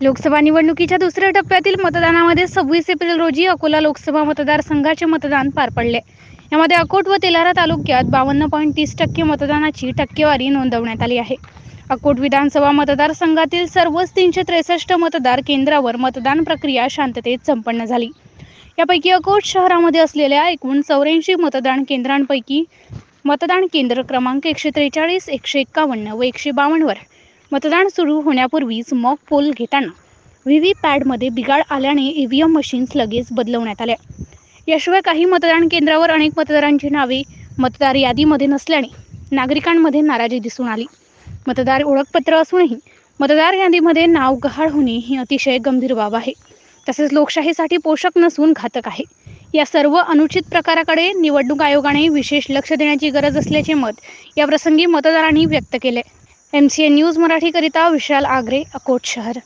लोकसभा निवडणुकीच्या दुसऱ्या टप्प्यातील मतदानामध्ये 26 एप्रिल रोजी अकोला लोकसभा मतदारसंघाचे मतदान पार पडले. यामध्ये अकोट व तेलारा तालुक्यात 52.30% मतदानाची टक्केवारी नोंदवण्यात आली आहे. अकोट विधानसभा मतदारसंघातील सर्वच 363 मतदार केंद्रावर मतदान प्रक्रिया शांततेत संपन्न झाली. यापैकी अकोट शहरामध्ये असलेल्या एकूण 84 मतदान केंद्रांपैकी मतदान केंद्र क्रमांक 143, 151 व 152 वर मतदान सुरू होण्यापूर्वीच मॉक पोल घेताना व्हीव्हीपॅटमध्ये बिघाड आल्याने ईव्हीएम मशीन्स लगेच बदलवण्यात आल्या. याशिवाय काही मतदान केंद्रावर अनेक मतदारांची नावे मतदार यादीमध्ये नसल्याने नागरिकांमध्ये नाराजी दिसून आली. मतदार ओळखपत्र असूनही मतदार यादीमध्ये नाव गहाळ होणे ही अतिशय गंभीर बाब आहे. तसेच लोकशाहीसाठी पोषक नसून घातक आहे. या सर्व अनुचित प्रकाराकडे निवडणूक आयोगाने विशेष लक्ष देण्याची गरज असल्याचे मत याप्रसंगी मतदारांनी व्यक्त केले. MCN न्यूज मराठीकरिता विशाल आगरे, अकोट शहर.